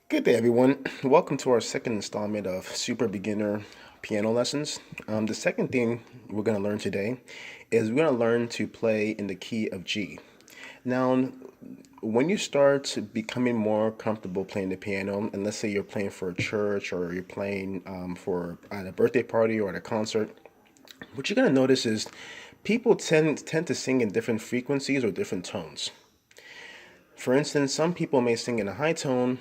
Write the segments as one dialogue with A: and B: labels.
A: Good day, everyone. Welcome to our second installment of Super Beginner Piano Lessons. The second thing we're going to learn today is we're going to learn to play in the key of G. Now, when you start becoming more comfortable playing the piano, and let's say you're playing for a church or you're playing for at a birthday party or at a concert, what you're going to notice is people tend to sing in different frequencies or different tones. For instance, some people may sing in a high tone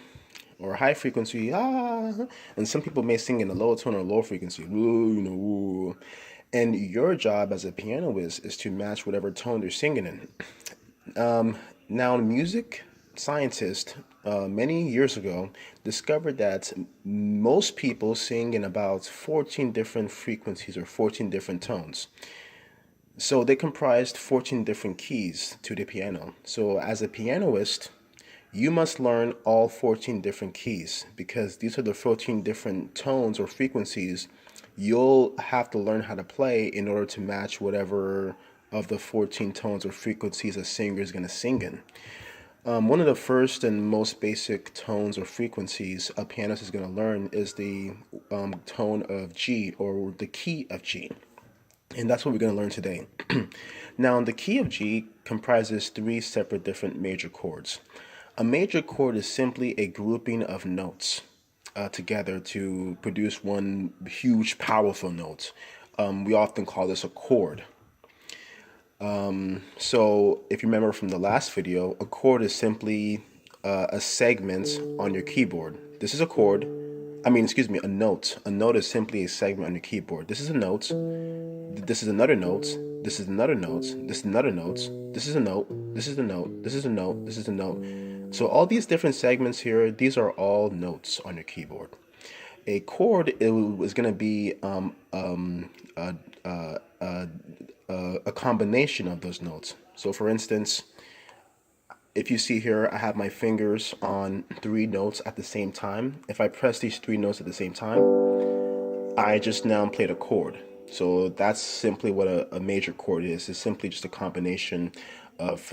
A: or high frequency, and some people may sing in a low tone or low frequency, woo. And your job as a pianist is to match whatever tone they're singing in. Now, music scientists many years ago discovered that most people sing in about 14 different frequencies or 14 different tones. So they comprised 14 different keys to the piano. So as a pianist, you must learn all 14 different keys because these are the 14 different tones or frequencies you'll have to learn how to play in order to match whatever of the 14 tones or frequencies a singer is going to sing in. One of the first and most basic tones or frequencies a pianist is going to learn is the tone of G or the key of G. And that's what we're going to learn today. Now, the key of G comprises three separate different major chords. A major chord is simply a grouping of notes together to produce one huge, powerful note. We often call this a chord. So, if you remember from the last video, a chord is simply a segment on your keyboard. This is a chord. A note. A note is simply a segment on your keyboard. This is a note. This is another note. This is another note. This is another note. This is a note. This is a note. This is a note. This is a note. So all these different segments here, these are all notes on your keyboard. A chord is going to be a combination of those notes. So for instance, if you see here, I have my fingers on three notes at the same time. If I press these three notes at the same time, I just now played a chord. So that's simply what a major chord is. It's simply just a combination of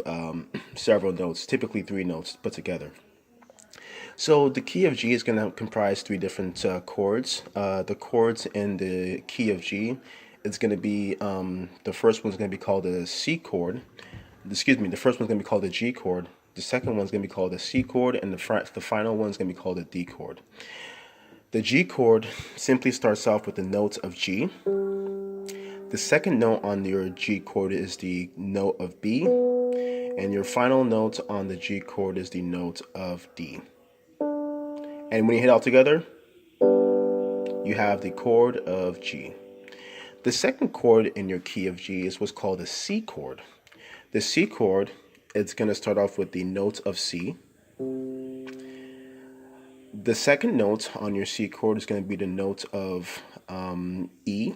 A: several notes, typically three notes put together. So the key of G is going to comprise three different chords. The chords in the key of G, it's going to be, the first one's going to be called a C chord. The first one's going to be called a G chord. The second one's going to be called a C chord, and the final one's going to be called a D chord. The G chord simply starts off with the note of G. The second note on your G chord is the note of B, and your final note on the G chord is the note of D. And when you hit all together, you have the chord of G. The second chord in your key of G is what's called a C chord. The C chord, it's going to start off with the note of C. The second note on your C chord is going to be the note of E.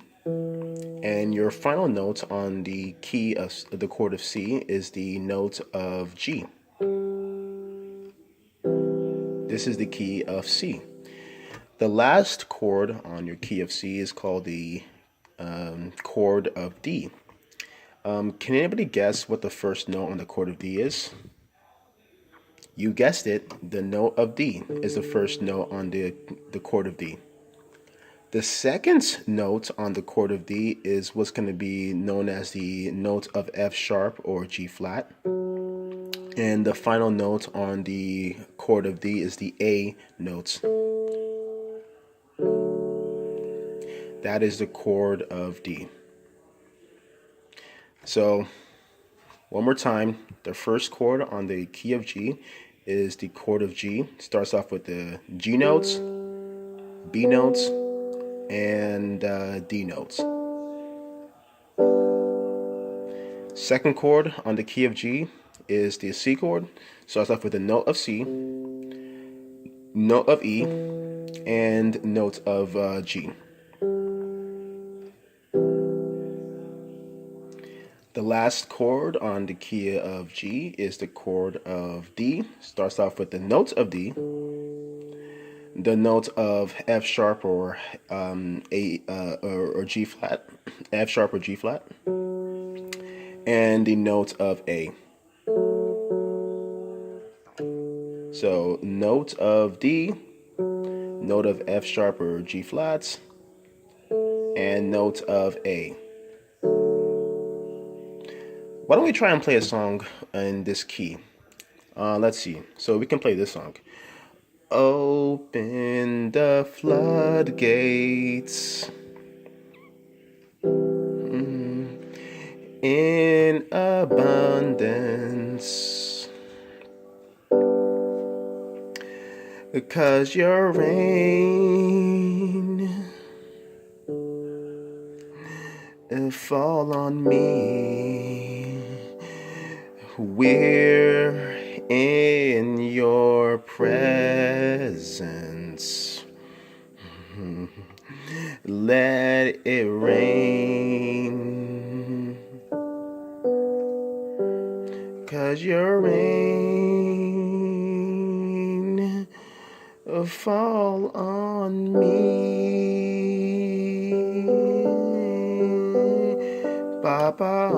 A: And your final note on the key of the chord of C is the note of G. This is the key of C. The last chord on your key of C is called the chord of D. Can anybody guess what the first note on the chord of D is? You guessed it, the note of D is the first note on the chord of D. The second note on the chord of D is what's going to be known as the note of F sharp or G flat. And the final note on the chord of D is the A note. That is the chord of D. So, one more time, the first chord on the key of G is the chord of G. It starts off with the G notes, B notes, and D notes. Second chord on the key of G is the C chord. Starts off with the note of C, note of E, and note of G. The last chord on the key of G is the chord of D. Starts off with the note of D, the note of F sharp or or G flat, F sharp or G flat, and the note of A. So note of D, note of F sharp or G flats, and note of A. Why don't we try and play a song in this key? Let's see. So we can play this song. Open the floodgates in abundance, 'cause your rain fall on me. We're in your presence. Let it rain, 'cause your rain fall on me. Papa,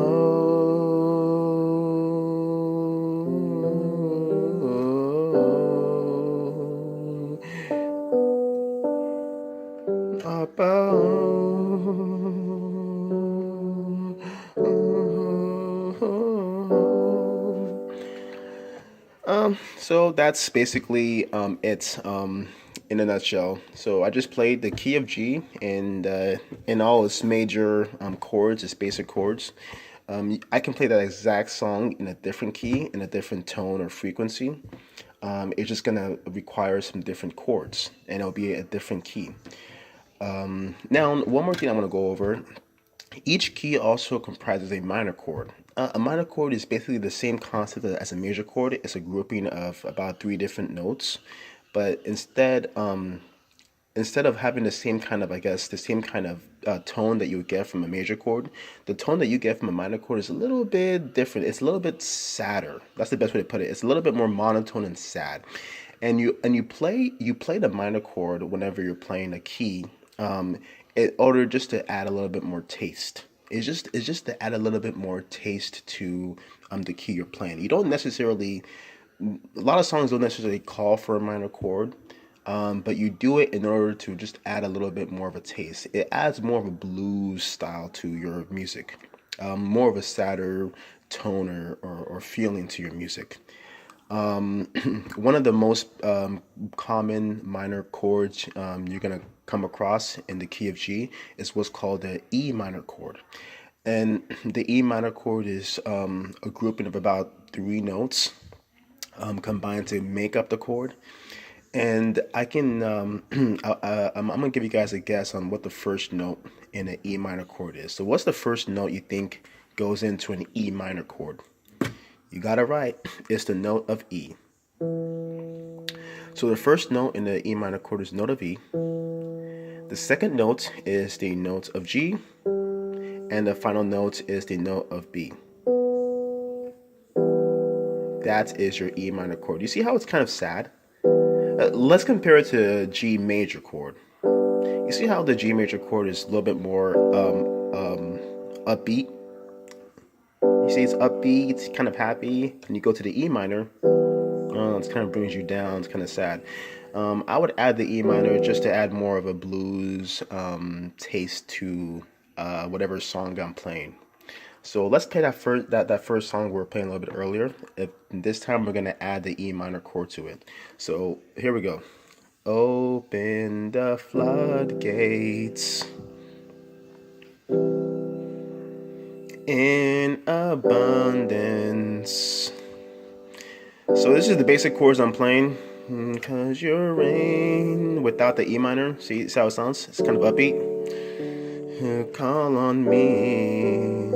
A: so that's basically it in a nutshell. So I just played the key of G and in all its major chords, its basic chords. I can play that exact song in a different key, in a different tone or frequency. It's just gonna require some different chords, and it'll be a different key. Now, one more thing I'm gonna go over. Each key also comprises a minor chord. A minor chord is basically the same concept as a major chord. It's a grouping of about 3 different notes, but instead of having the same kind of, I guess, the same kind of tone that you would get from a major chord, the tone that you get from a minor chord is a little bit different. It's a little bit sadder. That's the best way to put it. It's a little bit more monotone and sad. And you play the minor chord whenever you're playing a key, in order just to add a little bit more taste. It's just to add a little bit more taste to the key you're playing. You don't necessarily, a lot of songs don't necessarily call for a minor chord, but you do it in order to just add a little bit more of a taste. It adds more of a blues style to your music, more of a sadder tone or feeling to your music. One of the most common minor chords you're gonna come across in the key of G is what's called the E minor chord. And the E minor chord is a grouping of about 3 notes combined to make up the chord. And I can, I'm gonna give you guys a guess on what the first note in an E minor chord is. So, what's the first note you think goes into an E minor chord? You got it right. It's the note of E. So the first note in the E minor chord is note of E. The second note is the note of G. And the final note is the note of B. That is your E minor chord. You see how it's kind of sad? Let's compare it to G major chord. You see how the G major chord is a little bit more upbeat? You see it's upbeat, it's kind of happy. And you go to the E minor, it kind of brings you down, it's kind of sad. I would add the E minor just to add more of a blues taste to whatever song I'm playing. So let's play that first song we were playing a little bit earlier. This time we're gonna add the E minor chord to it. So here we go. Open the floodgates in abundance. So this is the basic chords I'm playing. 'Cause your rain without the E minor. See how it sounds? It's kind of upbeat. Call on me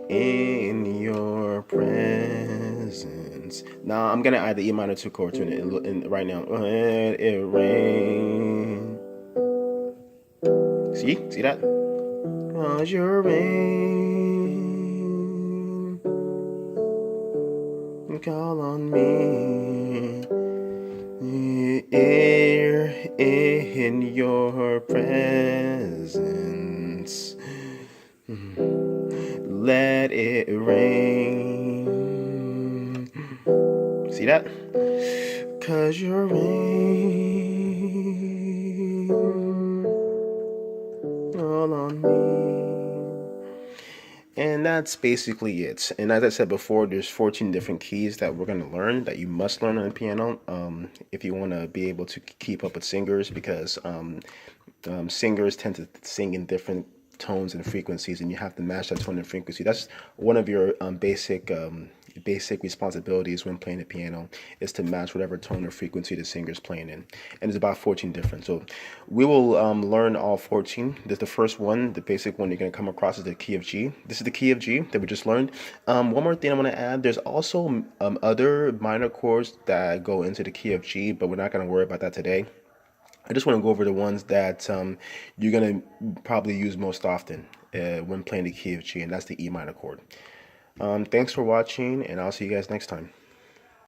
A: in your presence. Now I'm gonna add the E minor 2 chord to it right now. Let it rain. See that? 'Cause your rain, call on me. Here in your presence. Let it rain. See that? 'Cause you're rain all on me. And that's basically it. And as I said before, there's 14 different keys that we're going to learn that you must learn on the piano if you want to be able to keep up with singers, because singers tend to sing in different tones and frequencies, and you have to match that tone and frequency. That's one of your basic responsibilities when playing the piano, is to match whatever tone or frequency the singer's playing in. And it's about 14 different. So we will learn all 14. There's the first one, the basic one you're going to come across, is the key of G. This is the key of G that we just learned. One more thing I want to add, there's also other minor chords that go into the key of G, but we're not going to worry about that today. I just want to go over the ones that you're going to probably use most often when playing the key of G, and that's the E minor chord. Thanks for watching, and I'll see you guys next time.